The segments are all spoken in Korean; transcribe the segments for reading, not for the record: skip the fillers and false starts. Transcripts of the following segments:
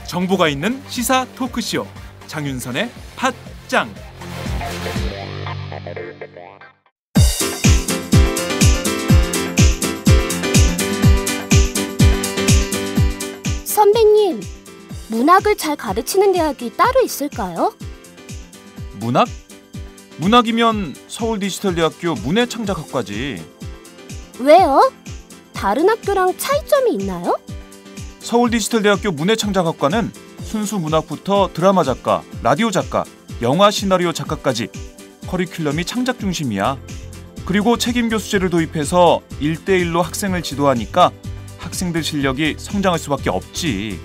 정보가 있는 시사 토크쇼 장윤선의 팟짱. 선배님, 문학을 잘 가르치는 대학이 따로 있을까요? 문학? 문학이면 서울디지털대학교 문해창작학과지. 왜요? 다른 학교랑 차이점이 있나요? 서울디지털대학교 문해창작학과는 순수 문학부터 드라마 작가, 라디오 작가, 영화 시나리오 작가까지 커리큘럼이 창작 중심이야. 그리고 책임 교수제를 도입해서 1대1로 학생을 지도하니까 학생들 실력이 성장할 수밖에 없지.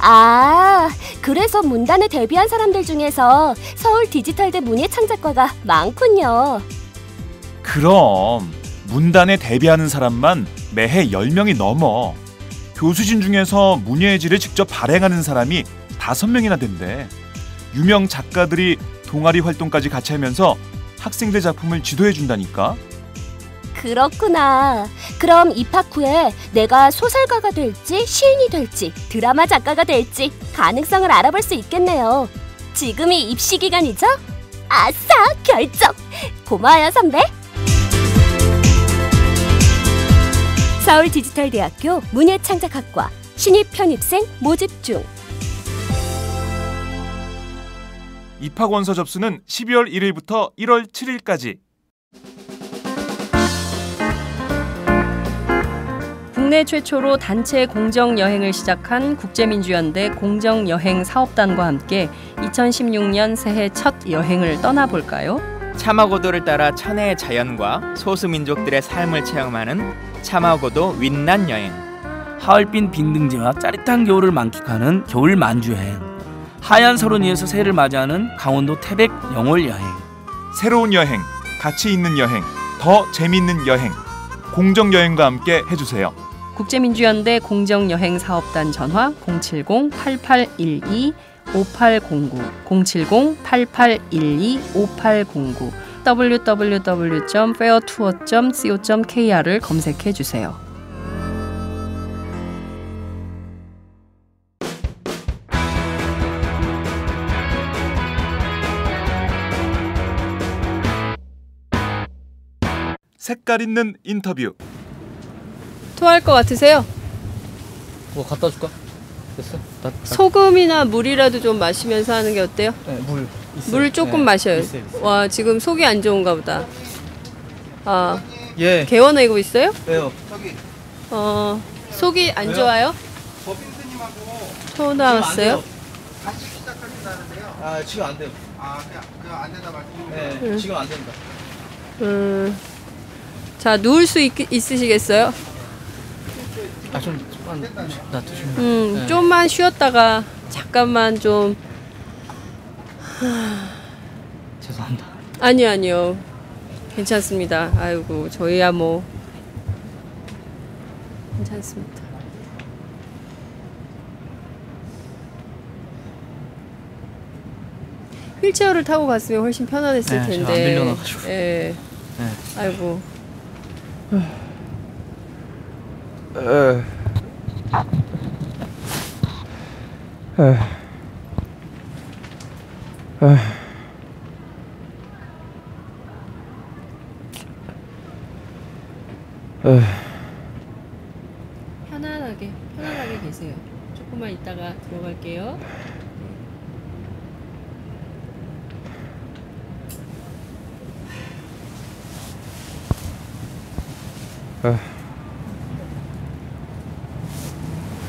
아, 그래서 문단에 데뷔한 사람들 중에서 서울디지털대 문예창작과가 많군요. 그럼 문단에 데뷔하는 사람만 매해 10명이 넘어. 교수진 중에서 문예의 질을 직접 발행하는 사람이 5명이나 된대. 유명 작가들이 동아리 활동까지 같이 하면서 학생들 작품을 지도해준다니까. 그렇구나. 그럼 입학 후에 내가 소설가가 될지 시인이 될지 드라마 작가가 될지 가능성을 알아볼 수 있겠네요. 지금이 입시 기간이죠? 아싸, 결정! 고마워요, 선배. 서울디지털대학교 문예창작학과 신입 편입생 모집 중. 입학 원서 접수는 12월 1일부터 1월 7일까지. 국내 최초로 단체 공정여행을 시작한 국제민주연대 공정여행사업단과 함께 2016년 새해 첫 여행을 떠나볼까요? 차마고도를 따라 천혜의 자연과 소수민족들의 삶을 체험하는 차마고도 윈난 여행. 하얼빈 빙등제와 짜릿한 겨울을 만끽하는 겨울 만주여행. 하얀 설원 위에서 새해를 맞이하는 강원도 태백 영월 여행. 새로운 여행, 가치 있는 여행, 더 재미있는 여행. 공정여행과 함께 해주세요. 국제민주연대 공정여행사업단 전화 070-8812-5809 070-8812-5809 www.fairtour.co.kr을 검색해주세요. 색깔 있는 인터뷰. 토할 것 같으세요? 뭐 갖다 줄까? 됐어? 소금이나 물이라도 좀 마시면서 하는 게 어때요? 네, 물 있어요. 물 조금 네, 마셔요. 있어요. 와, 지금 속이 안 좋은가 보다. 아, 예. 개원하고 있어요? 왜요? 속이 안 좋아요? 토 나왔어요? 다시 시작하신다는데요. 아, 지금 안 돼요. 아, 그냥 안 된다 말씀이세요? 네, 지금 안 된다. 자, 누울 수 있으시겠어요? 아, 좀 놔두시면. 네. 좀만 쉬었다가 잠깐만 좀. 죄송합니다. 아니요. 괜찮습니다. 아이고, 저희야 뭐 괜찮습니다. 휠체어를 타고 갔으면 훨씬 편안했을 네, 텐데. 제가 안 빌려놔가지고. 예. 네. 아이고. 편안하게 계세요. 조금만 있다가 들어갈게요.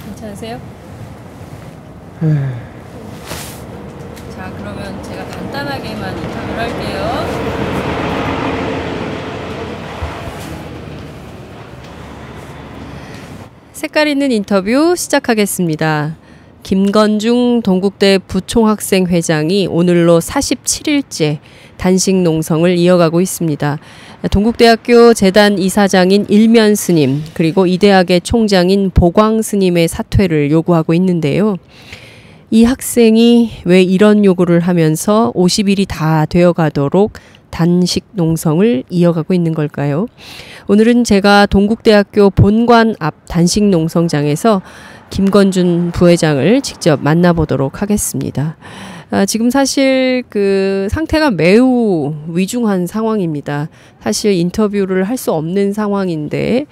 괜찮으세요? 자, 그러면 제가 간단하게만 인터뷰를 할게요. 색깔 있는 인터뷰 시작하겠습니다. 김건중 동국대 부총학생 회장이 오늘로 47일째 단식 농성을 이어가고 있습니다. 동국대학교 재단 이사장인 일면 스님, 그리고 이 대학의 총장인 보광 스님의 사퇴를 요구하고 있는데요. 이 학생이 왜 이런 요구를 하면서 50일이 다 되어가도록 단식 농성을 이어가고 있는 걸까요? 오늘은 제가 동국대학교 본관 앞 단식 농성장에서 김건준 부회장을 직접 만나보도록 하겠습니다. 지금 사실 그 상태가 매우 위중한 상황입니다. 사실 인터뷰를 할 수 없는 상황인데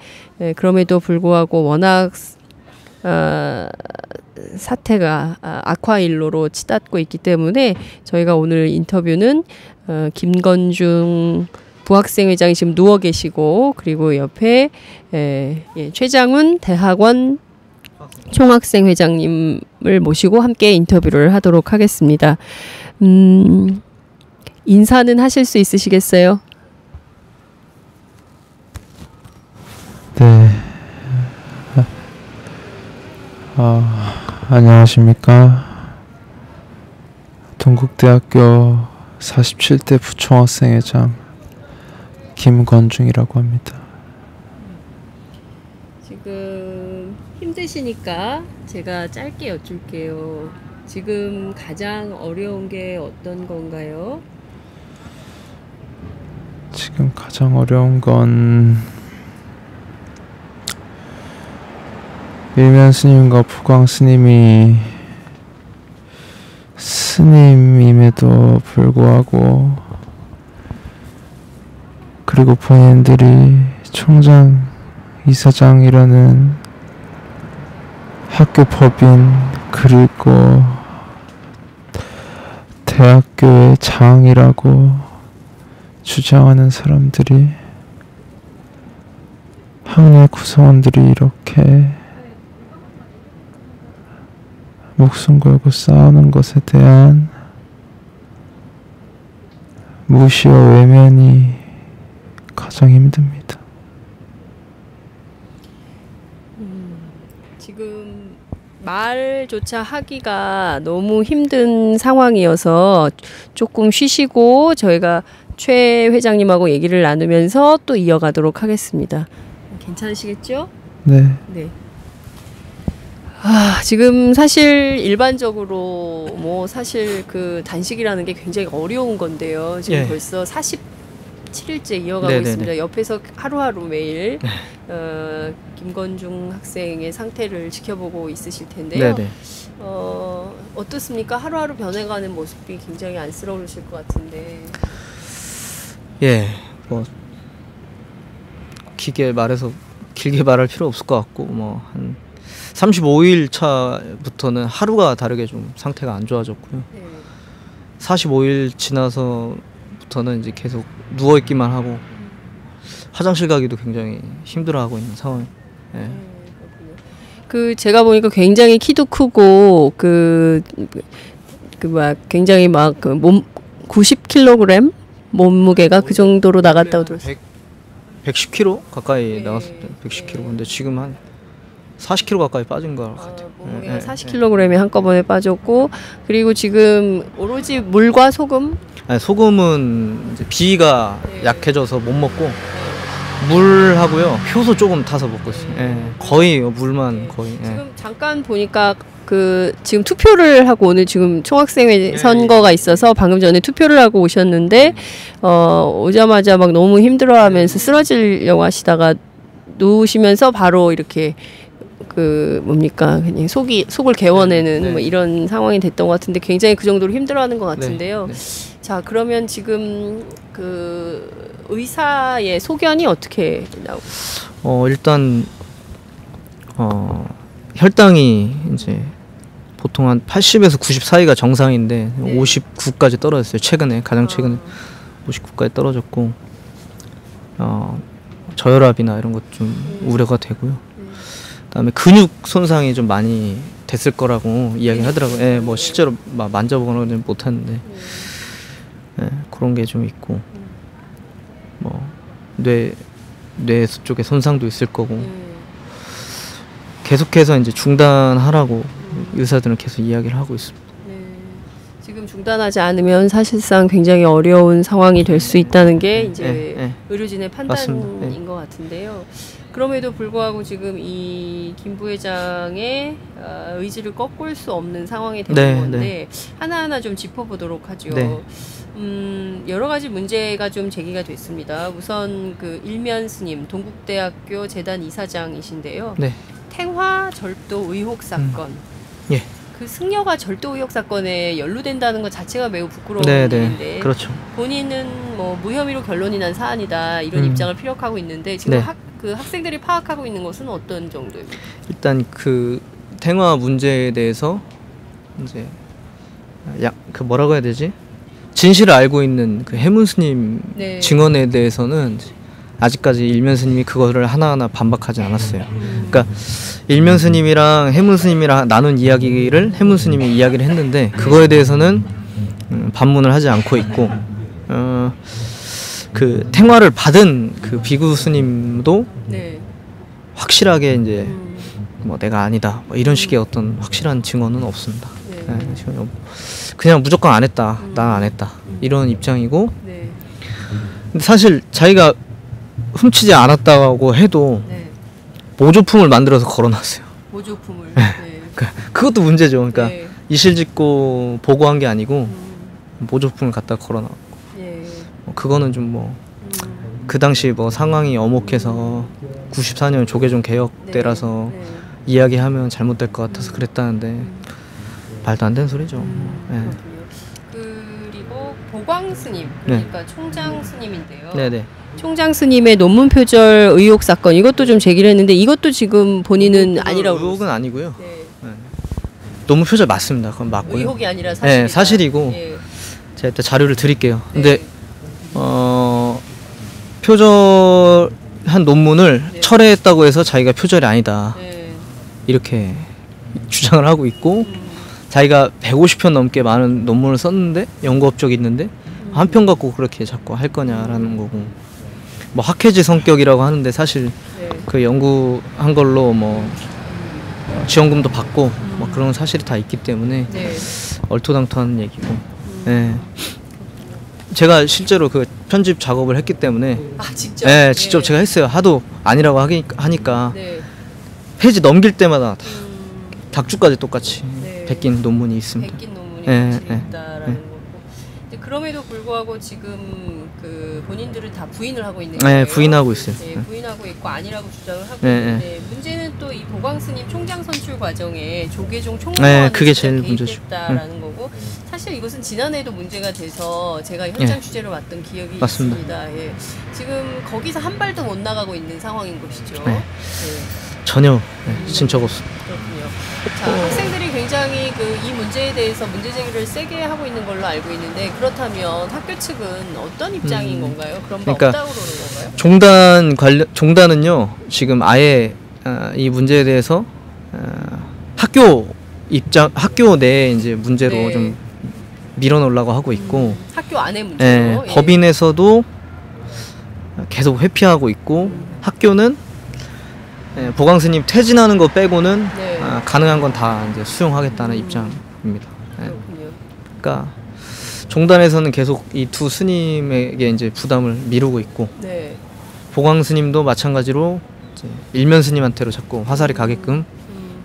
그럼에도 불구하고 워낙 사태가 악화일로로 치닫고 있기 때문에 저희가 오늘 인터뷰는 김건중 부학생회장이 지금 누워 계시고 그리고 옆에 최장훈 대학원 총학생회장님을 모시고 함께 인터뷰를 하도록 하겠습니다. 인사는 하실 수 있으시겠어요? 네. 안녕하십니까. 동국대학교 47대 부총학생회장 김건중이라고 합니다. 지금 힘드시니까 제가 짧게 여쭐게요. 지금 가장 어려운 게 어떤 건가요? 지금 가장 어려운 건 일면 스님과 부광 스님이 스님임에도 불구하고 그리고 본인들이 총장 이사장이라는 학교 법인 그리고 대학교의 장이라고 주장하는 사람들이 학내 구성원들이 이렇게 목숨 걸고 싸우는 것에 대한 무시와 외면이 가장 힘듭니다. 지금 말조차 하기가 너무 힘든 상황이어서 조금 쉬시고 저희가 최 회장님하고 얘기를 나누면서 또 이어가도록 하겠습니다. 괜찮으시겠죠? 네. 네. 지금 사실 일반적으로 뭐 사실 그 단식이라는 게 굉장히 어려운 건데요. 지금 벌써 47일째 이어가고 네네네. 있습니다. 옆에서 하루하루 매일 김건중 학생의 상태를 지켜보고 있으실 텐데요. 네네. 어떻습니까? 하루하루 변해가는 모습이 굉장히 안쓰러우실 것 같은데. 예, 뭐 길게 말할 필요 없을 것 같고 뭐 한 35일 차부터는 하루가 다르게 좀 상태가 안 좋아졌고요. 45일 지나서부터는 이제 계속 누워 있기만 하고 화장실 가기도 굉장히 힘들어하고 있는 상황. 예. 그 제가 보니까 굉장히 키도 크고 굉장히 막 몸 90kg 몸무게가 그 정도로 나갔다고 들었어요. 110kg 가까이 나갔을 때 110kg. 근데 지금 한 40kg 가까이 빠진 것 같아요. 몸무게가 40kg이 한꺼번에 빠졌고 그리고 지금 오로지 물과 소금? 아니, 소금은 이제 비위가 약해져서 못 먹고 물하고요 효소 조금 타서 먹고 있어요. 예. 거의 물만 거의. 예. 지금 잠깐 보니까 지금 투표를 하고 오늘 지금 총학생회 선거가 있어서 방금 전에 투표를 하고 오셨는데 오자마자 막 너무 힘들어하면서 쓰러지려고 하시다가 누우시면서 바로 이렇게 그냥 속을 개워내는 뭐 이런 상황이 됐던 것 같은데 굉장히 그 정도로 힘들어하는 것 같은데요. 자, 그러면 지금 그 의사의 소견이 어떻게 나오고? 일단 혈당이 이제 보통 한 80에서 90 사이가 정상인데 59까지 떨어졌어요. 가장 최근에 59까지 떨어졌고 저혈압이나 이런 것 좀 우려가 되고요. 그다음에 근육 손상이 좀 많이 됐을 거라고 이야기를 하더라고요. 예, 뭐 실제로 만져보거나 못하는데 그런 게 좀 있고 뭐 뇌 쪽에 손상도 있을 거고 계속해서 이제 중단하라고 의사들은 계속 이야기를 하고 있습니다. 지금 중단하지 않으면 사실상 굉장히 어려운 상황이 될 수 있다는 게 이제 의료진의 판단인 것 같은데요. 그럼에도 불구하고 지금 이 김 부회장의 의지를 꺾을 수 없는 상황이 되는 네, 건데 네. 하나하나 좀 짚어보도록 하죠. 네. 여러 가지 문제가 좀 제기가 됐습니다. 우선 그 일면 스님 동국대학교 재단 이사장이신데요. 네. 탱화 절도 의혹 사건. 예. 그 승려가 절도 의혹 사건에 연루된다는 것 자체가 매우 부끄러운 네, 일인데 네. 그렇죠. 본인은 뭐 무혐의로 결론이 난 사안이다 이런 입장을 피력하고 있는데 지금 네. 그 학생들이 파악하고 있는 것은 어떤 정도입니까? 일단 그 탱화 문제에 대해서 이제 그 뭐라고 해야 되지? 진실을 알고 있는 그 해문 스님 네. 증언에 대해서는 아직까지 일면 스님이 그거를 하나하나 반박하지 않았어요. 그러니까 일면 스님이랑 해문 스님이랑 나눈 이야기를 해문 스님이 이야기를 했는데 그거에 대해서는 반문을 하지 않고 있고 그 탱화를 받은 그 비구 스님도 네. 확실하게 이제 뭐 내가 아니다 뭐 이런 식의 어떤 확실한 증언은 없습니다. 네. 네, 지금 그냥 무조건 안 했다, 난 안 했다 이런 입장이고. 네. 근데 사실 자기가 훔치지 않았다고 해도 네. 모조품을 만들어서 걸어놨어요. 모조품을. 네. 그것도 문제죠. 그러니까 네. 이실직고 보고한 게 아니고 모조품을 갖다 걸어놨고. 예. 그거는 좀 뭐 그 당시 뭐 상황이 엄혹해서 94년 조계종 개혁 네. 때라서 네. 이야기하면 잘못될 것 같아서 그랬다는데 말도 안 되는 소리죠. 네. 그렇군요. 그리고 보광 스님, 그러니까 총장 스님인데요. 네네. 총장 스님의 논문 표절 의혹 사건 이것도 좀 제기를 했는데 이것도 지금 본인은 아니라고. 의혹은 아니고요. 네. 논문 표절 맞습니다. 그건 맞고요. 의혹이 아니라 사실이다. 네, 사실이고 예. 제가 일단 자료를 드릴게요. 네. 근데 표절한 논문을 네. 철회했다고 해서 자기가 표절이 아니다 네. 이렇게 주장을 하고 있고 자기가 150편 넘게 많은 논문을 썼는데 연구 업적이 있는데 한 편 갖고 그렇게 자꾸 할 거냐라는 거고 뭐 학회지 성격이라고 하는데 사실 네. 그 연구한 걸로 뭐 지원금도 받고 뭐 그런 사실이 다 있기 때문에 네. 얼토당토하는 얘기고. 네. 제가 실제로 그 편집 작업을 했기 때문에 직접. 네, 직접 제가 했어요. 하도 아니라고 하니까 네. 페이지 넘길 때마다 다 닭주까지 똑같이 네. 베낀 논문이 있습니다. 베낀 논문이 네, 확실히 네, 있다라는 네. 거고. 근데 그럼에도 불구하고 지금 그 본인들은 다 부인을 하고 있는 네, 거예요. 부인하고 있어요. 네, 네. 부인하고 있고 아니라고 주장을 하고 네, 있는데 문제는 또 이 보광 스님 총장 선출 과정에 조계종 네, 총무원이 그게 제일 문제죠. 개입했다라는 거고 사실 이것은 지난해에도 문제가 돼서 제가 현장 취재를 왔던 기억이 맞습니다. 있습니다. 예. 지금 거기서 한 발도 못 나가고 있는 상황인 것이죠. 네. 네. 전혀 진척 없습니다. 그렇군요. 자, 학생들이 굉장히 이 문제에 대해서 문제 제기를 세게 하고 있는 걸로 알고 있는데 그렇다면 학교 측은 어떤 입장인 건가요? 그런 바 그러니까 없다고 그러는 건가요? 종단은요 지금 아예 이 문제에 대해서 학교 내에 이제 문제로 네. 좀 밀어놓으려고 하고 있고 학교 안에 문제로. 예. 법인에서도 계속 회피하고 있고 학교는 보광 스님 퇴진하는 거 빼고는 네. 가능한 건 다 이제 수용하겠다는 입장입니다. 그렇군요. 그러니까 종단에서는 계속 이 두 스님에게 이제 부담을 미루고 있고 네. 보광 스님도 마찬가지로 이제 일면 스님한테로 자꾸 화살이 가게끔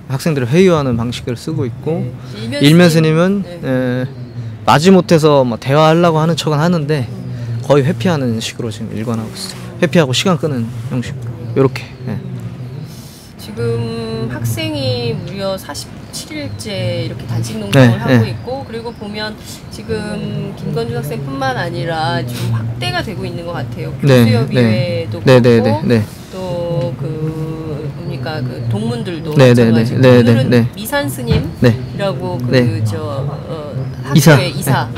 학생들을 회유하는 방식을 쓰고 있고 네. 일면 스님은 마지못해서 뭐 대화하려고 하는 척은 하는데 거의 회피하는 식으로 지금 일관하고 있어요. 회피하고 시간 끄는 형식. 요렇게. 지금 학생이 무려 47일째 이렇게 단식 농성을 하고 있고 그리고 보면 지금 김건준 학생뿐만 아니라 좀 확대가 되고 있는 것 같아요. 교수협의회도 그렇고 또 보니까 그 동문들도 마찬가지고 오늘은 미산 스님이라고 학교의 이사,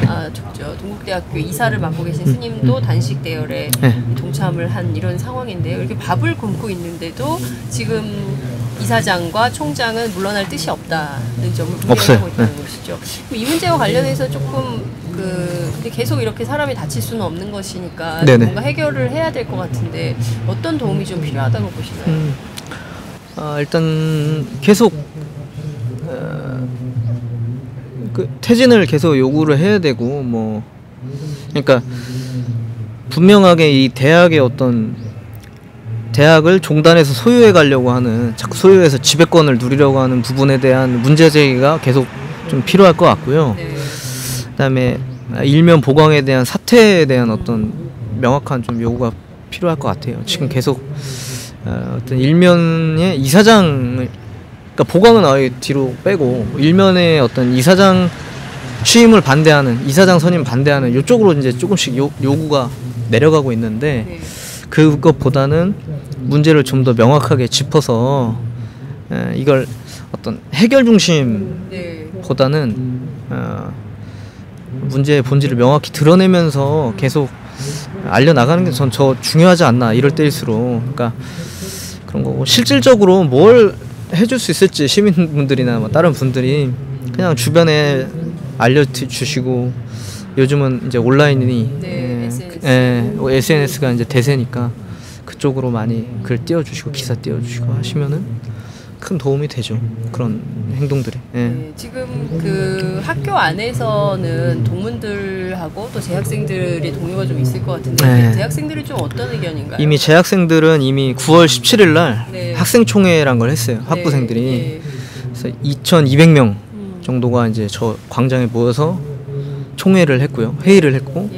동국대학교 이사를 맡고 계신 스님도 단식 대열에 동참을 한 이런 상황인데요. 이렇게 밥을 굶고 있는데도 지금 이사장과 총장은 물러날 뜻이 없다는 점을 분명하고 있다는 것이죠. 이 문제와 관련해서 조금 근데 계속 이렇게 사람이 다칠 수는 없는 것이니까 뭔가 해결을 해야 될 것 같은데 어떤 도움이 좀 필요하다고 보시나요? 일단 계속 퇴진을 계속 요구를 해야 되고 그러니까 분명하게 이 대학의 어떤 대학을 종단에서 소유해 가려고 하는, 자꾸 소유해서 지배권을 누리려고 하는 부분에 대한 문제 제기가 계속 좀 필요할 것 같고요. 그다음에 일면 보강에 대한 사퇴에 대한 어떤 명확한 좀 요구가 필요할 것 같아요. 지금 계속 어떤 일면의 이사장을, 그러니까 보강은 아예 뒤로 빼고 일면의 어떤 이사장 취임을 반대하는, 이사장 선임 반대하는 이쪽으로 이제 조금씩 요구가 내려가고 있는데, 그것보다는 문제를 좀 더 명확하게 짚어서 이걸 어떤 해결 중심보다는 문제의 본질을 명확히 드러내면서 계속 알려나가는 게 전 중요하지 않나, 이럴 때일수록. 그러니까 그런 거고, 실질적으로 뭘 해줄 수 있을지 시민분들이나 뭐 다른 분들이 그냥 주변에 알려주시고, 요즘은 이제 온라인이 SNS가 이제 대세니까 그쪽으로 많이 글 띄워주시고 기사 띄워주시고 하시면은 큰 도움이 되죠. 그런 행동들이. 지금 그 학교 안에서는 동문들하고 또 재학생들이 동요가 좀 있을 것 같은데 재학생들이 좀 어떤 의견인가요? 이미 재학생들은 이미 9월 17일 날 학생총회란 걸 했어요. 학부생들이. 그래서 2,200명 정도가 이제 저 광장에 모여서 총회를 했고요. 회의를 했고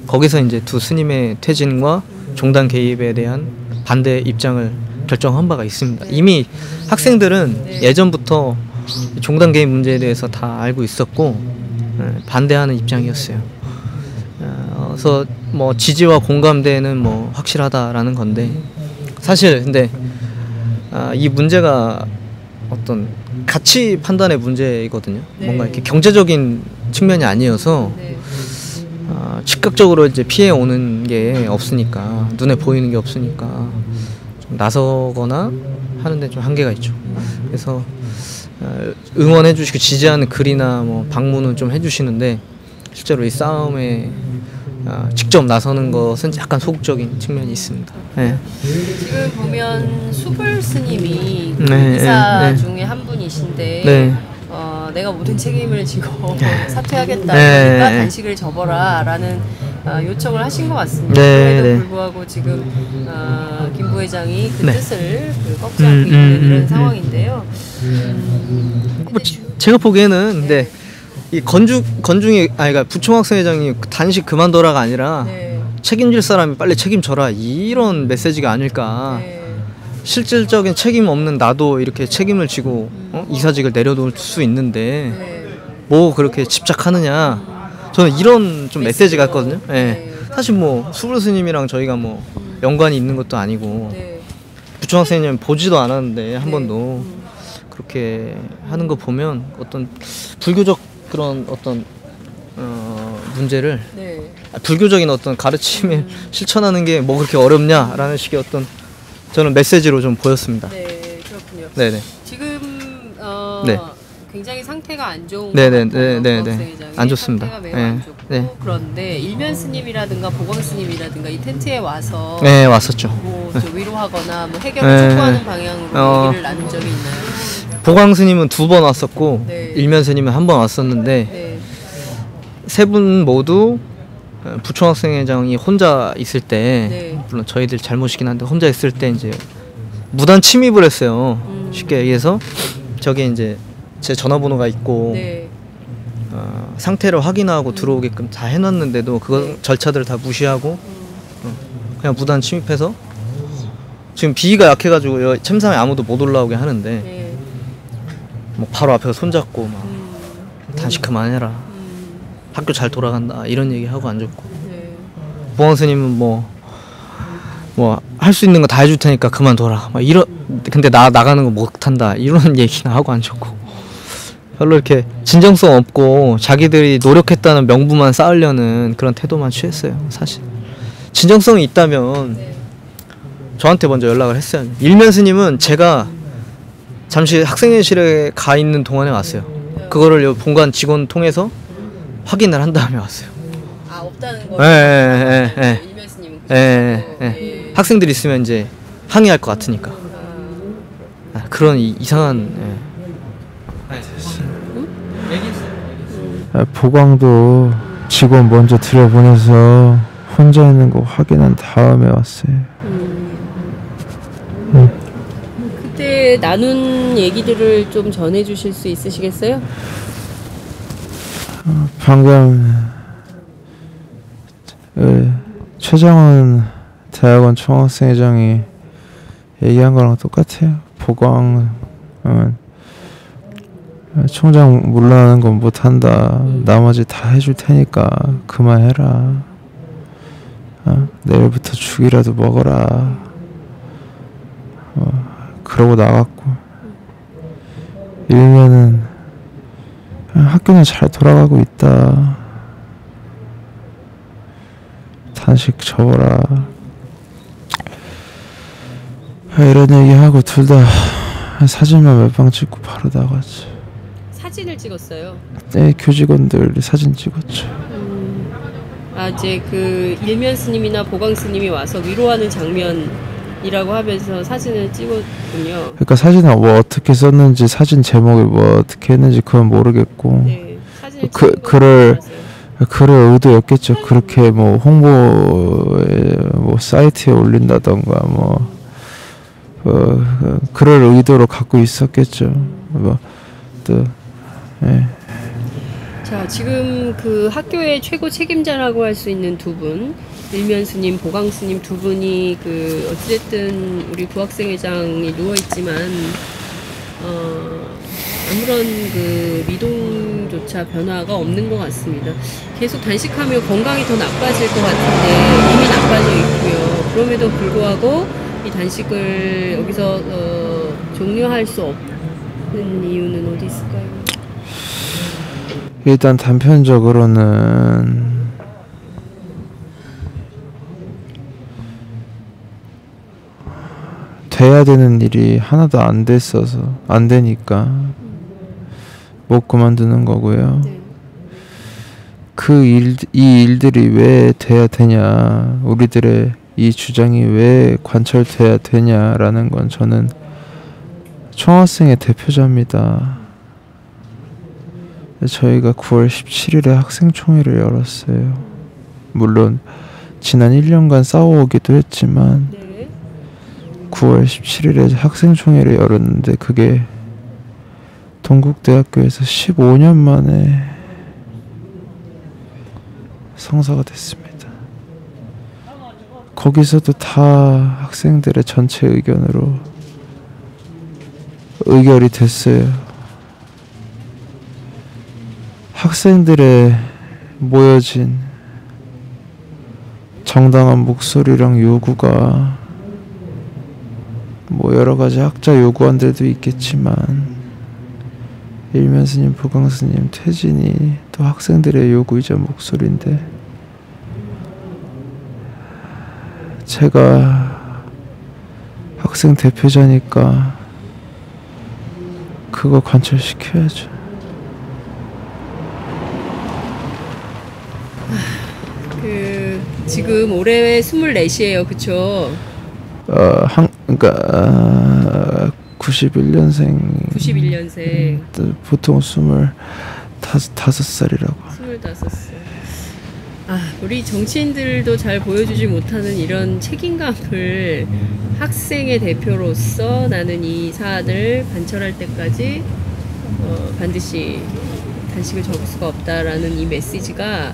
거기서 이제 두 스님의 퇴진과 종단 개입에 대한 반대 입장을 결정한 바가 있습니다. 이미 학생들은 예전부터 종단 개입 문제에 대해서 다 알고 있었고 반대하는 입장이었어요. 그래서 뭐 지지와 공감대는 뭐 확실하다라는 건데, 사실 근데 이 문제가 어떤 가치 판단의 문제이거든요. 뭔가 이렇게 경제적인 측면이 아니어서 즉각적으로 이제 피해 오는 게 없으니까, 눈에 보이는 게 없으니까 좀 나서거나 하는데 좀 한계가 있죠. 그래서 응원해 주시고 지지하는 글이나 뭐 방문은 좀 해주시는데, 실제로 이 싸움에 직접 나서는 것은 약간 소극적인 측면이 있습니다. 지금 보면 수불 스님이 의사 중에 한 분이신데 내가 모든 책임을 지고 사퇴하겠다, 그러니까 단식을 접어라 라는 요청을 하신 것 같습니다. 그럼에도 불구하고 지금 김 부회장이 그 뜻을 꺾지 않고 있는 이런 상황인데요. 제가 보기에는 근데 이 건중이 그러니까 부총학생 회장이 단식 그만둬라가 아니라 책임질 사람이 빨리 책임져라, 이런 메시지가 아닐까. 실질적인 책임 없는 나도 이렇게 책임을 지고 이사직을 내려놓을 수 있는데 뭐 그렇게 집착하느냐, 저는 이런 좀 메시지 같거든요. 사실 뭐 수불 스님이랑 저희가 뭐 연관이 있는 것도 아니고 부총학생님 보지도 않았는데 한 번도 그렇게 하는 거 보면 어떤 불교적 그런 어떤 문제를 불교적인 어떤 가르침을 실천하는 게 뭐 그렇게 어렵냐라는 식의 어떤 저는 메시지로 좀 보였습니다. 네, 그렇군요. 네네. 지금 굉장히 상태가 안 좋은 네네네네. 안 좋습니다. 상태가 매우 안 좋고 그런데 일면 스님이라든가 보광 스님이라든가 이 텐트에 와서 왔었죠. 뭐 위로하거나 뭐 해결을 촉구하는 방향으로 얘기를 나눈 적이 있나요? 보광 스님은 2번 왔었고 일면 스님은 1번 왔었는데 세 분 모두 부총학생회장이 혼자 있을 때 물론 저희들 잘못이긴 한데 혼자 있을 때 이제 무단 침입을 했어요. 쉽게 얘기해서 저기 이제 제 전화번호가 있고 상태를 확인하고 들어오게끔 다 해놨는데도 그거 절차들을 다 무시하고 그냥 무단 침입해서 지금 비위가 약해가지고 참상에 아무도 못 올라오게 하는데 뭐 바로 앞에서 손잡고 막 단식 그만해라, 학교 잘 돌아간다, 이런 얘기 하고 앉았고 보광 스님은 뭐 할 수 있는 거 다 해줄 테니까 그만둬라 막 이런, 근데 나 나가는 거 못한다, 이런 얘기나 하고 앉았고 별로 이렇게 진정성 없고 자기들이 노력했다는 명분만 쌓으려는 그런 태도만 취했어요. 사실 진정성이 있다면 저한테 먼저 연락을 했어요. 일면 스님은 제가 잠시 학생회실에 가 있는 동안에 왔어요. 그거를 본관 직원 통해서 확인을 한 다음에 왔어요. 없다는 거. 일면 스님은 학생들이 있으면 이제 항의할 것 같으니까. 그런 이상한. 보광도 직원 먼저 들여보내서 혼자 있는 거 확인한 다음에 왔어요. 그때 나눈 얘기들을 좀 전해주실 수 있으시겠어요? 방금 최정원 대학원 총학생회장이 얘기한 거랑 똑같아요. 보광은 총장 물러나는 건 못한다. 나머지 다 해줄 테니까 그만해라. 내일부터 죽이라도 먹어라. 그러고 나갔고, 일면은 학교는 잘 돌아가고 있다. 단식 접어라. 이런 얘기하고 둘 다 사진만 몇 방 찍고 바로 나갔지. 사진을 찍었어요. 네, 교직원들 사진 찍었죠. 이제 그 일면 스님이나 보광 스님이 와서 위로하는 장면이라고 하면서 사진을 찍었군요. 그러니까 사진을 뭐 어떻게 썼는지, 사진 제목을 뭐 어떻게 했는지 그건 모르겠고, 네, 사진을 그럴 의도였겠죠. 그렇게 뭐 홍보에 뭐 사이트에 올린다던가 그럴 의도로 갖고 있었겠죠. 자, 지금 그 학교의 최고 책임자라고 할 수 있는 두 분, 일면 스님, 보광 스님 두 분이 그 어찌됐든 우리 부학생회장이 누워 있지만 아무런 그 미동조차 변화가 없는 것 같습니다. 계속 단식하며 건강이 더 나빠질 것 같은데 이미 나빠져 있고요. 그럼에도 불구하고 이 단식을 여기서 종료할 수 없는 이유는 어디 있을까요? 일단 단편적으로는 돼야 되는 일이 하나도 안 됐어서, 안 되니까 못 그만두는 거고요. 이 일들이 왜 돼야 되냐, 우리들의 이 주장이 왜 관철돼야 되냐라는 건 저는 총학생의 대표자입니다. 저희가 9월 17일에 학생총회를 열었어요. 물론 지난 1년간 싸워오기도 했지만 9월 17일에 학생총회를 열었는데 그게 동국대학교에서 15년 만에 성사가 됐습니다. 거기서도 다 학생들의 전체 의견으로 의결이 됐어요. 학생들의 모여진 정당한 목소리랑 요구가 뭐 여러 가지 학자 요구안들도 있겠지만 일면 스님, 보광 스님, 태진이 또 학생들의 요구이자 목소리인데, 제가 학생 대표자니까 그거 관철시켜야죠. 지금 올해 24이에요, 그쵸? 그러니까 91년생. 91년생. 보통 25살이라고. 25살. 우리 정치인들도 잘 보여주지 못하는 이런 책임감을 학생의 대표로서 나는 이 사안을 관철할 때까지 반드시 단식을 접을 수가 없다라는 이 메시지가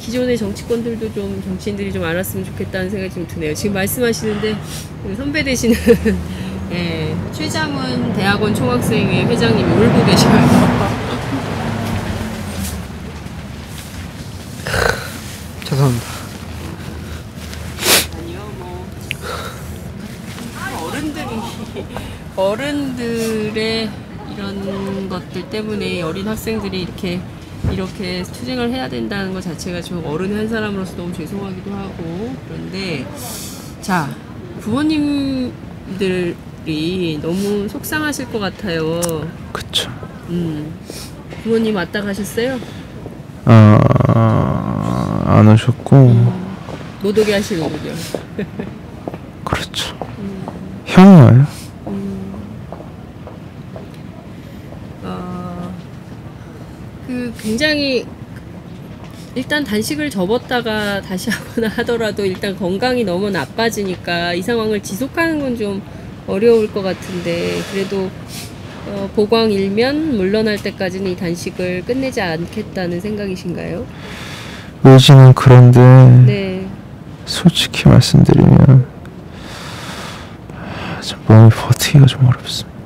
기존의 정치인들이 좀 알았으면 좋겠다는 생각이 좀 드네요. 지금 말씀하시는데 선배 되시는 최장훈 대학원 총학생회 회장님이 울고 계셔요. 죄송합니다. 아니요, 어른들의 이런 것들 때문에 어린 학생들이 이렇게 투쟁을 해야 된다는 것 자체가 좀 어른 한 사람으로서 너무 죄송하기도 하고, 그런데 자, 부모님들이 너무 속상하실 것 같아요. 그쵸. 부모님 왔다 가셨어요? 안 오셨고. 못 오게 하시는군요. 그렇죠. 형이 와요? 굉장히 일단 단식을 접었다가 다시 하거나 하더라도 일단 건강이 너무 나빠지니까 이 상황을 지속하는 건 좀 어려울 것 같은데 그래도 보광 일면 물러날 때까지는 이 단식을 끝내지 않겠다는 생각이신가요? 의지는 그런데 네. 솔직히 말씀드리면 좀 몸이 버티기가 좀 어렵습니다.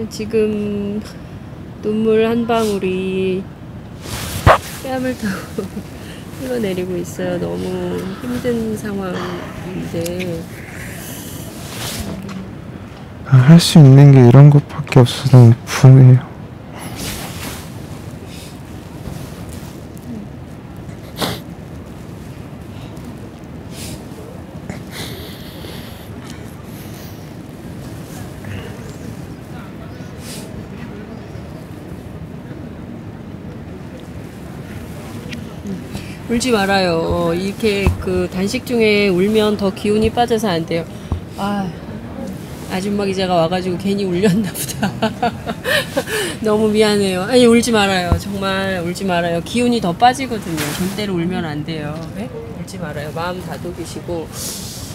지금 눈물 한 방울이 뺨을 타고 흘러내리고 있어요. 너무 힘든 상황인데 할 수 있는 게 이런 것밖에 없어서 너무 분해요. 울지 말아요. 이렇게 그 단식 중에 울면 더 기운이 빠져서 안 돼요. 아줌마 기자가 와가지고 괜히 울렸나 보다. 너무 미안해요. 아니 울지 말아요. 정말 울지 말아요. 기운이 더 빠지거든요. 절대로 울면 안 돼요. 네? 울지 말아요. 마음 다독이시고.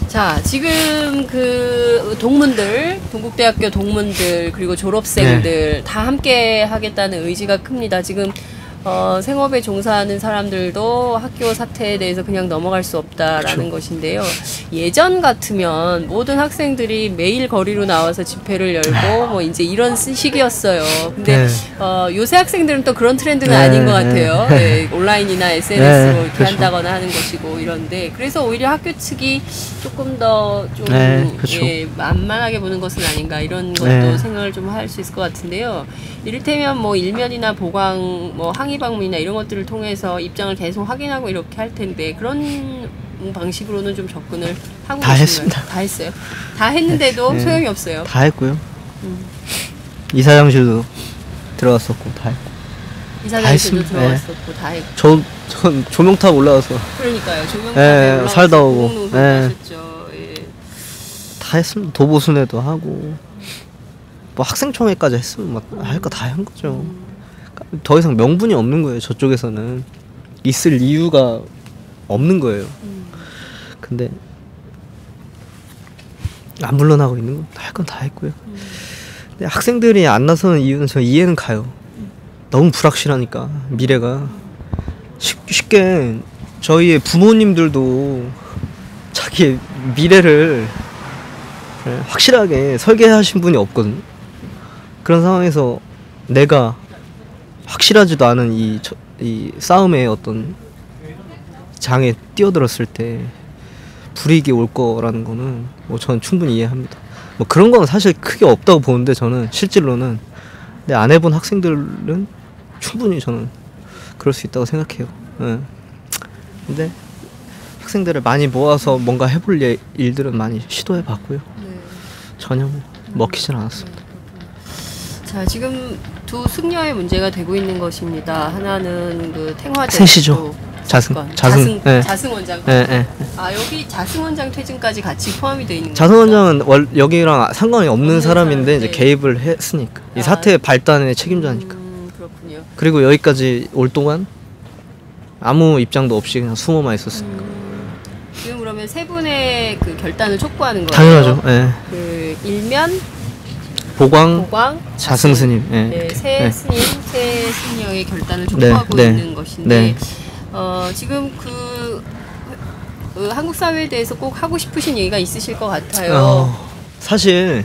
자, 지금 그 동문들, 동국대학교 동문들 그리고 졸업생들 다 함께 하겠다는 의지가 큽니다. 지금 생업에 종사하는 사람들도 학교 사태에 대해서 그냥 넘어갈 수 없다라는 것인데요. 예전 같으면 모든 학생들이 매일 거리로 나와서 집회를 열고 뭐 이제 이런 시기였어요. 근데 요새 학생들은 또 그런 트렌드는 아닌 것 같아요. 네, 온라인이나 SNS로 이렇게 한다거나 하는 것이고 이런데 그래서 오히려 학교 측이 조금 더 좀 만만하게 보는 것은 아닌가 이런 것도 생각을 좀 할 수 있을 것 같은데요. 이를테면 뭐 일면이나 보광, 뭐 항의 방문이나 이런 것들을 통해서 입장을 계속 확인하고 이렇게 할 텐데 그런 방식으로는 좀 접근을 하고 다 했습니다. 다 했어요. 다 했는데도 소용이 없어요. 다 했고요. 이사장실도 들어갔었고 다 했고. 이사장실도 들어갔었고 다 했고. 전 조명탑 올라가서. 그러니까요. 조명탑에 올라가서 살다 오고. 하셨죠. 다 했습니다. 도보순회도 하고. 뭐 학생총회까지 했으면 할 거 다 한 거죠. 더 이상 명분이 없는 거예요. 저쪽에서는 있을 이유가 없는 거예요. 근데 안 물러나고 있는 건 할 건 다 했고요. 근데 학생들이 안 나서는 이유는 저 이해는 가요. 너무 불확실하니까 미래가 쉽게 저희의 부모님들도 자기의 미래를 확실하게 설계하신 분이 없거든요. 그런 상황에서 내가 확실하지도 않은 이 싸움의 어떤 장에 뛰어들었을 때 불이익이 올 거라는 거는 뭐 저는 충분히 이해합니다. 뭐 그런 건 사실 크게 없다고 보는데 저는 실질로는 근데 안 해본 학생들은 충분히 저는 그럴 수 있다고 생각해요. 근데 학생들을 많이 모아서 뭔가 해볼 일들은 많이 시도해봤고요. 전혀 먹히진 않았습니다. 자, 지금 두 승려의 문제가 되고 있는 것입니다. 하나는 그 탱화제 셋이죠. 자승원장. 여기 자승원장 퇴진까지 같이 포함이 되어 있는 자승원장은 여기랑 상관이 없는 사람인데 이제 개입을 했으니까 이 사태의 발단의 책임자니까. 그렇군요. 그리고 여기까지 올 동안 아무 입장도 없이 그냥 숨어만 있었으니까. 지금 그러면 세 분의 그 결단을 촉구하는 거예요. 당연하죠. 그 일면 보광 자승 스님. 세 승려의 결단을 촉구하고 있는 것인데 지금 그 한국 사회에 대해서 꼭 하고 싶으신 얘기가 있으실 것 같아요. 사실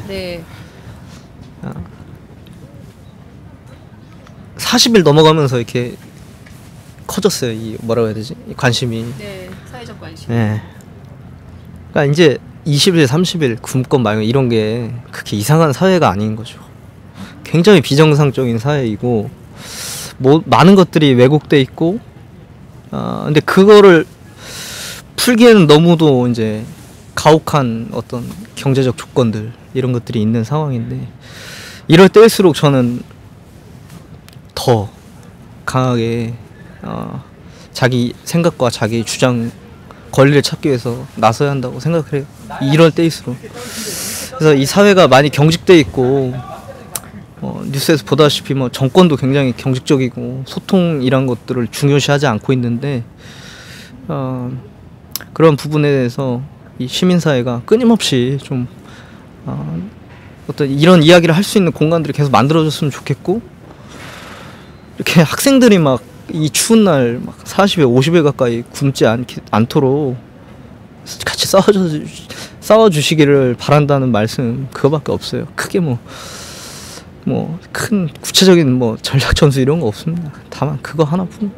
40일 넘어가면서 이렇게 커졌어요. 이 뭐라고 해야 되지? 관심이. 사회적 관심. 그러니까 이제 20일, 30일 굶건 말고 이런 게 그렇게 이상한 사회가 아닌 거죠. 굉장히 비정상적인 사회이고 뭐 많은 것들이 왜곡돼 있고 근데 그거를 풀기에는 너무도 이제 가혹한 어떤 경제적 조건들 이런 것들이 있는 상황인데 이럴 때일수록 저는 더 강하게 자기 생각과 자기 주장 권리를 찾기 위해서 나서야 한다고 생각을 해요. 이럴 때일수록. 그래서 이 사회가 많이 경직돼 있고 뉴스에서 보다시피 뭐 정권도 굉장히 경직적이고 소통이란 것들을 중요시하지 않고 있는데 그런 부분에 대해서 이 시민사회가 끊임없이 좀 어떤 이런 이야기를 할 수 있는 공간들이 계속 만들어졌으면 좋겠고, 이렇게 학생들이 막 이 추운 날 막 40에 50에 가까이 굶지 않도록 같이 싸워주시기를 바란다는 말씀 그거밖에 없어요. 크게 뭐 큰 구체적인 뭐 전략 전술 이런 거 없습니다. 다만 그거 하나뿐.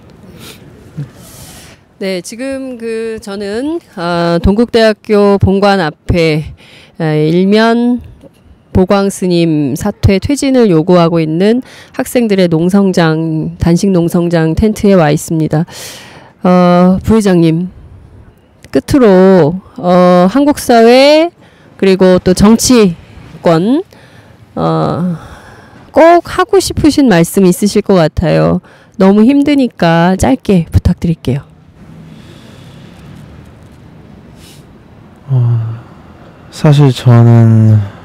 네, 지금 저는 동국대학교 본관 앞에 일면 보광스님 사퇴 퇴진을 요구하고 있는 학생들의 농성장, 단식 농성장 텐트에 와 있습니다. 부회장님, 끝으로 한국 사회 그리고 또 정치권 꼭 하고 싶으신 말씀 있으실 것 같아요. 너무 힘드니까 짧게 부탁드릴게요. 사실 저는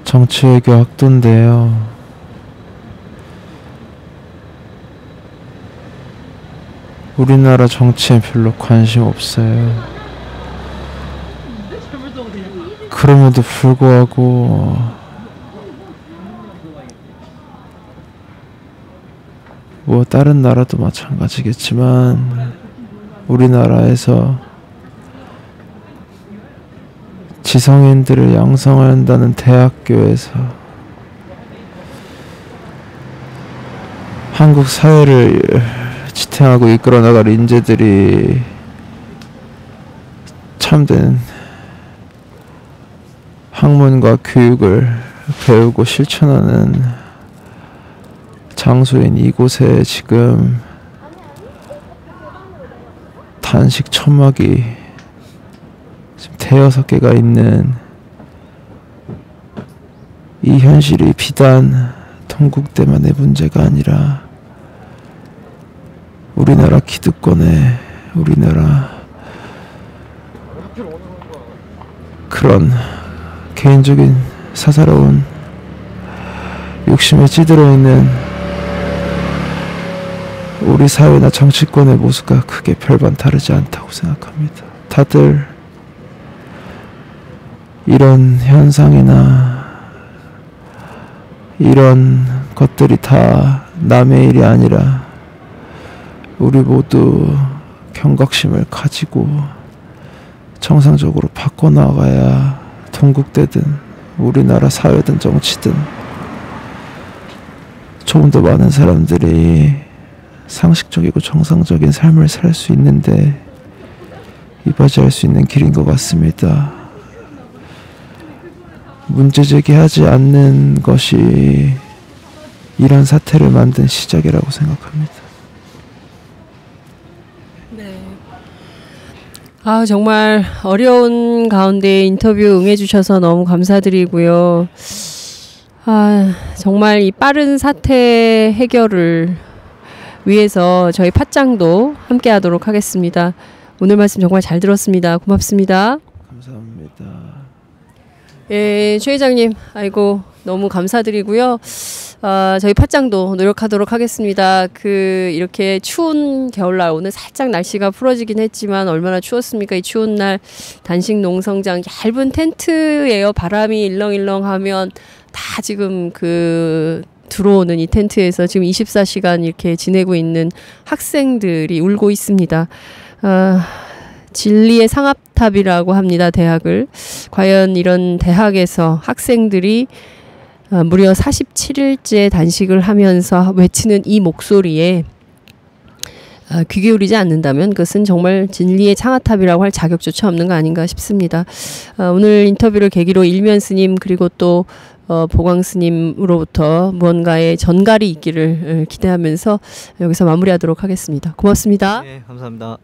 정치외교 학도인데요. 우리나라 정치에 별로 관심 없어요. 그럼에도 불구하고 뭐 다른 나라도 마찬가지겠지만 우리나라에서 지성인들을 양성한다는 대학교에서 한국 사회를 지탱하고 이끌어 나갈 인재들이 참된 학문과 교육을 배우고 실천하는 장소인 이곳에 지금 단식 천막이 지금 대여섯 개가 있는 이 현실이 비단 동국대만의 문제가 아니라 우리나라 기득권의 우리나라 그런 개인적인 사사로운 욕심에 찌들어 있는 우리 사회나 정치권의 모습과 크게 별반 다르지 않다고 생각합니다. 다들 이런 현상이나 이런 것들이 다 남의 일이 아니라 우리 모두 경각심을 가지고 정상적으로 바꿔나가야 동국대든 우리나라 사회든 정치든 조금 더 많은 사람들이 상식적이고 정상적인 삶을 살 수 있는데 이바지할 수 있는 길인 것 같습니다. 문제 제기하지 않는 것이 이런 사태를 만든 시작이라고 생각합니다. 네. 정말 어려운 가운데 인터뷰 응해주셔서 너무 감사드리고요. 정말 이 빠른 사태 해결을 위해서 저희 팟짱도 함께 하도록 하겠습니다. 오늘 말씀 정말 잘 들었습니다. 고맙습니다. 감사합니다. 예, 최 회장님, 아이고 너무 감사드리고요. 저희 팟짱도 노력하도록 하겠습니다. 이렇게 추운 겨울날 오늘 살짝 날씨가 풀어지긴 했지만 얼마나 추웠습니까? 이 추운 날 단식 농성장 얇은 텐트예요. 바람이 일렁일렁하면 다 지금 들어오는 이 텐트에서 지금 24시간 이렇게 지내고 있는 학생들이 울고 있습니다. 진리의 상합탑이라고 합니다. 대학을. 과연 이런 대학에서 학생들이 무려 47일째 단식을 하면서 외치는 이 목소리에 귀 기울이지 않는다면 그것은 정말 진리의 창하탑이라고 할 자격조차 없는 거 아닌가 싶습니다. 오늘 인터뷰를 계기로 일면 스님 그리고 또 보광 스님으로부터 무언가의 전갈이 있기를 기대하면서 여기서 마무리하도록 하겠습니다. 고맙습니다. 네, 감사합니다.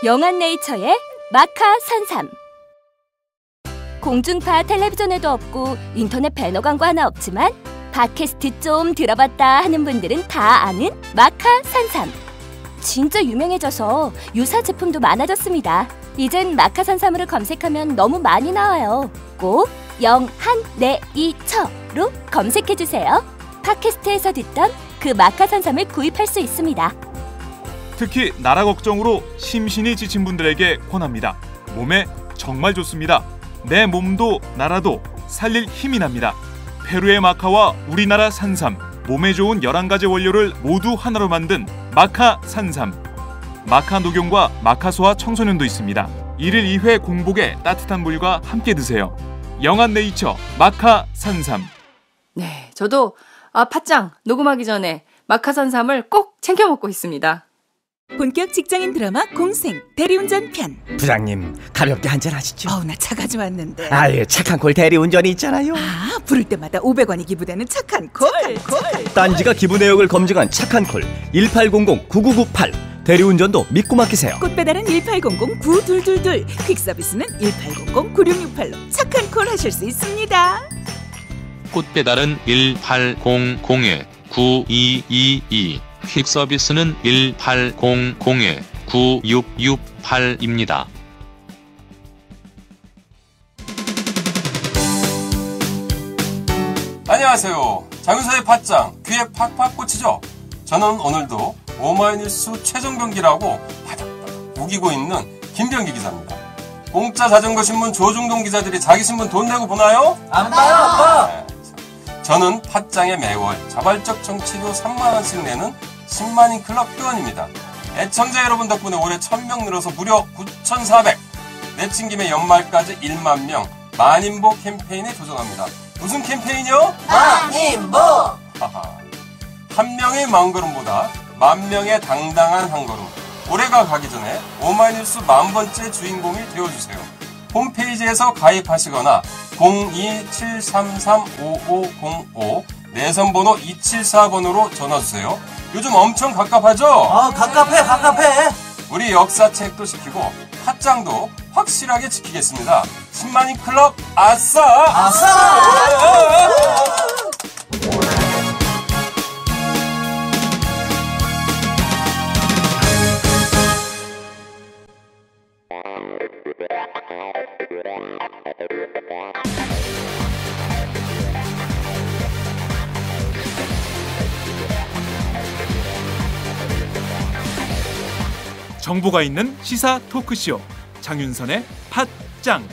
영한네이처의 마카산삼. 공중파 텔레비전에도 없고 인터넷 배너 광고 하나 없지만 팟캐스트 좀 들어봤다 하는 분들은 다 아는 마카산삼. 진짜 유명해져서 유사 제품도 많아졌습니다. 이젠 마카산삼을 검색하면 너무 많이 나와요. 꼭 영한네이처로 검색해주세요. 팟캐스트에서 듣던 그 마카산삼을 구입할 수 있습니다. 특히 나라 걱정으로 심신이 지친 분들에게 권합니다. 몸에 정말 좋습니다. 내 몸도 나라도 살릴 힘이 납니다. 페루의 마카와 우리나라 산삼, 몸에 좋은 11가지 원료를 모두 하나로 만든 마카산삼. 마카 녹용과 마카소와 청소년도 있습니다. 1일 2회 공복에 따뜻한 물과 함께 드세요. 영한네이처 마카산삼. 네, 저도 팥짱 녹음하기 전에 마카산삼을 꼭 챙겨 먹고 있습니다. 본격 직장인 드라마 공생 대리운전 편. 부장님 가볍게 한잔 하시죠. 나 차 가져왔는데. 아유 착한 콜 대리운전이 있잖아요. 부를 때마다 500원이 기부되는 착한 콜. 딴지가 기부 내역을 검증한 착한 콜 1800-9998. 대리운전도 믿고 맡기세요. 꽃배달은 1800-9222. 퀵서비스는 1800-9668로 착한 콜 하실 수 있습니다. 꽃배달은 1800-9222. 퀵서비스는 1800-9668입니다. 안녕하세요. 장윤서의 팥짱, 귀에 팍팍 꽂히죠? 저는 오늘도 오마이뉴스 최정병기라고 바닥바닥 우기고 있는 김병기 기자입니다. 공짜 자전거 신문 조중동 기자들이 자기 신문 돈 내고 보나요? 안 봐요, 아빠. 네. 저는 팥짱에 매월 자발적 정치료 3만원씩 내는 10만인 클럽 회원입니다. 애청자 여러분 덕분에 올해 1000명 늘어서 무려 9,400. 내친 김에 연말까지 1만 명 만인보 캠페인에 도전합니다. 무슨 캠페인이요? 만인보! 한 명의 마음걸음보다 만 명의 당당한 한 걸음. 올해가 가기 전에 오마이뉴스 10,000번째 주인공이 되어주세요. 홈페이지에서 가입하시거나 02-733-5505 내선번호 274번으로 전화주세요. 요즘 엄청 갑갑하죠? 갑갑해. 우리 역사책도 지키고 팥짱도 확실하게 지키겠습니다. 10만인 클럽 아싸! 정보가 있는 시사 토크쇼 장윤선의 팥짱.